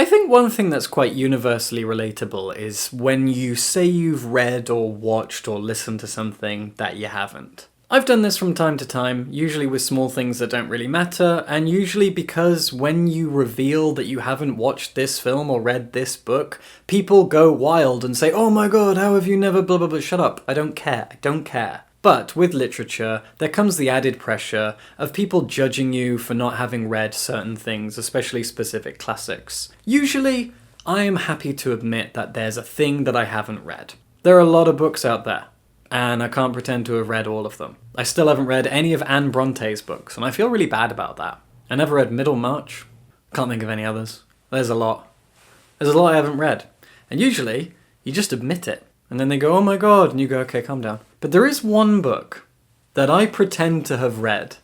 I think one thing that's quite universally relatable is when you say you've read or watched or listened to something that you haven't. I've done this from time to time, usually with small things that don't really matter, and usually because when you reveal that you haven't watched this film or read this book, people go wild and say, "Oh my god, how have you never blah blah blah." Shut up, I don't care. But with literature, there comes the added pressure of people judging you for not having read certain things, especially specific classics. Usually, I am happy to admit that there's a thing that I haven't read. There are a lot of books out there, and I can't pretend to have read all of them. I still haven't read any of Anne Bronte's books, and I feel really bad about that. I never read Middlemarch. Can't think of any others. There's a lot. There's a lot I haven't read. And usually, you just admit it. And then they go, "Oh my god," and you go, "Okay, calm down." But there is one book that I pretend to have read,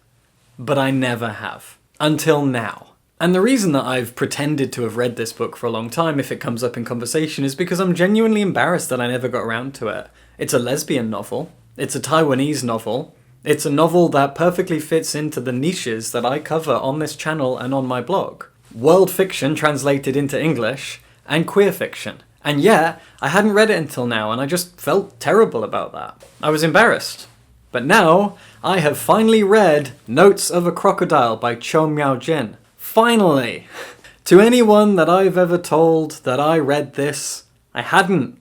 but I never have. Until now. And the reason that I've pretended to have read this book for a long time, if it comes up in conversation, is because I'm genuinely embarrassed that I never got around to it. It's a lesbian novel. It's a Taiwanese novel. It's a novel that perfectly fits into the niches that I cover on this channel and on my blog. World fiction translated into English, and queer fiction. And yeah, I hadn't read it until now, and I just felt terrible about that. I was embarrassed. But now, I have finally read Notes of a Crocodile by Cho Miao-jin. Finally! To anyone that I've ever told that I read this, I hadn't.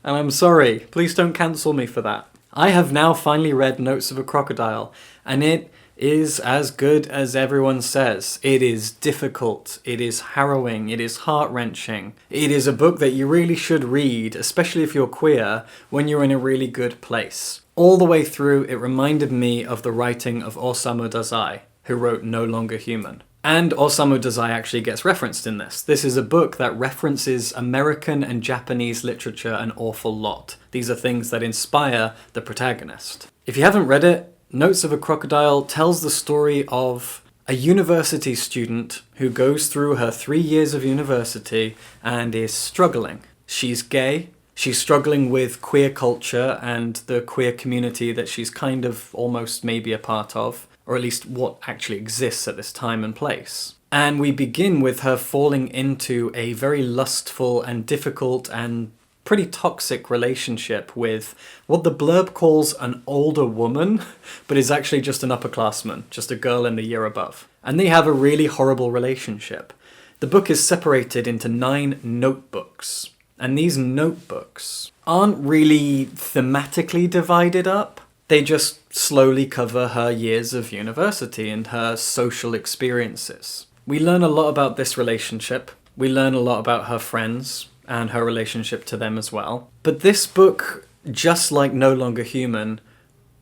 And I'm sorry, please don't cancel me for that. I have now finally read Notes of a Crocodile, and it is as good as everyone says. It is difficult, it is harrowing, it is heart-wrenching. It is a book that you really should read, especially if you're queer, when you're in a really good place. All the way through, it reminded me of the writing of Osamu Dazai, who wrote No Longer Human. And Osamu Dazai actually gets referenced in this. This is a book that references American and Japanese literature an awful lot. These are things that inspire the protagonist. If you haven't read it, Notes of a Crocodile tells the story of a university student who goes through her 3 years of university and is struggling. She's gay, she's struggling with queer culture and the queer community that she's kind of almost maybe a part of, or at least what actually exists at this time and place. And we begin with her falling into a very lustful and difficult and pretty toxic relationship with what the blurb calls an older woman, but is actually just an upperclassman, just a girl in the year above. And they have a really horrible relationship. The book is separated into 9 notebooks, and these notebooks aren't really thematically divided up. They just slowly cover her years of university and her social experiences. We learn a lot about this relationship. We learn a lot about her friends and her relationship to them as well. But this book, just like No Longer Human,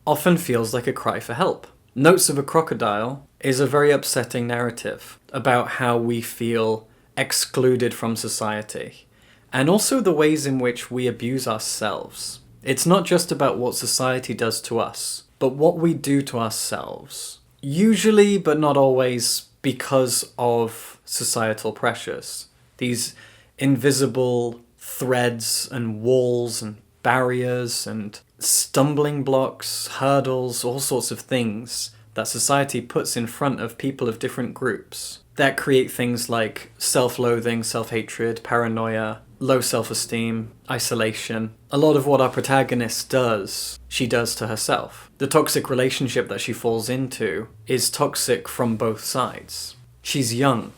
often feels like a cry for help. Notes of a Crocodile is a very upsetting narrative about how we feel excluded from society, and also the ways in which we abuse ourselves. It's not just about what society does to us, but what we do to ourselves. Usually, but not always, because of societal pressures. These invisible threads and walls and barriers and stumbling blocks, hurdles, all sorts of things that society puts in front of people of different groups that create things like self-loathing, self-hatred, paranoia, low self-esteem, isolation. A lot of what our protagonist does, she does to herself. The toxic relationship that she falls into is toxic from both sides. She's young.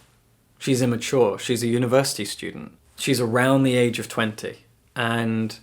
She's immature. She's a university student. She's around the age of 20. And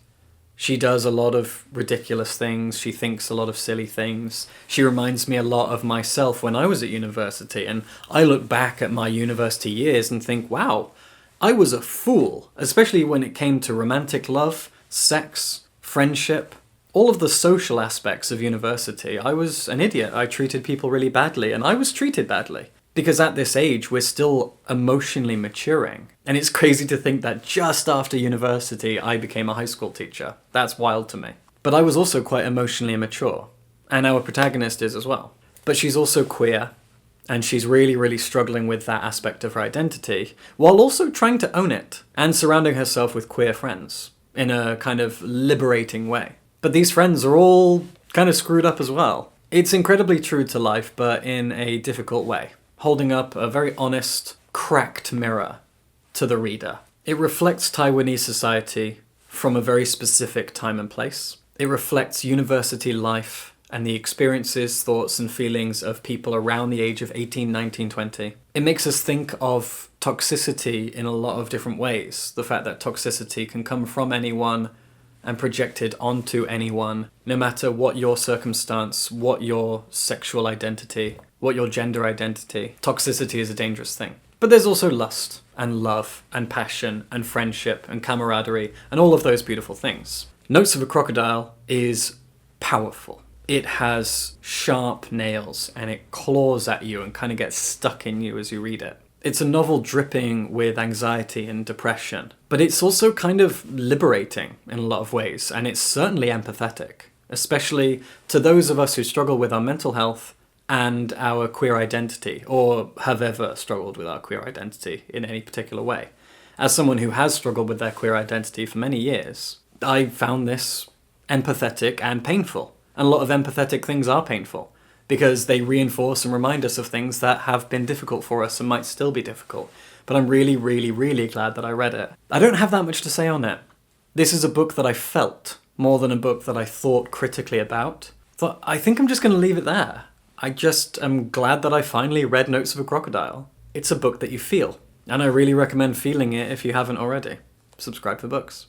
she does a lot of ridiculous things. She thinks a lot of silly things. She reminds me a lot of myself when I was at university. And I look back at my university years and think, wow, I was a fool. Especially when it came to romantic love, sex, friendship, all of the social aspects of university. I was an idiot. I treated people really badly. And I was treated badly. Because at this age, we're still emotionally maturing. And it's crazy to think that just after university, I became a high school teacher. That's wild to me. But I was also quite emotionally immature. And our protagonist is as well. But she's also queer. And she's really, really struggling with that aspect of her identity, while also trying to own it. And surrounding herself with queer friends in a kind of liberating way. But these friends are all kind of screwed up as well. It's incredibly true to life, but in a difficult way. Holding up a very honest, cracked mirror to the reader. It reflects Taiwanese society from a very specific time and place. It reflects university life and the experiences, thoughts, and feelings of people around the age of 18, 19, 20. It makes us think of toxicity in a lot of different ways. The fact that toxicity can come from anyone and projected onto anyone, no matter what your circumstance, what your sexual identity, what your gender identity. Toxicity is a dangerous thing. But there's also lust and love and passion and friendship and camaraderie and all of those beautiful things. Notes of a Crocodile is powerful. It has sharp nails and it claws at you and kind of gets stuck in you as you read it. It's a novel dripping with anxiety and depression, but it's also kind of liberating in a lot of ways, and it's certainly empathetic, especially to those of us who struggle with our mental health and our queer identity, or have ever struggled with our queer identity in any particular way. As someone who has struggled with their queer identity for many years, I found this empathetic and painful. And a lot of empathetic things are painful, because they reinforce and remind us of things that have been difficult for us and might still be difficult. But I'm really, really, really glad that I read it. I don't have that much to say on it. This is a book that I felt more than a book that I thought critically about. But I think I'm just going to leave it there. I just am glad that I finally read Notes of a Crocodile. It's a book that you feel, and I really recommend feeling it if you haven't already. Subscribe for books.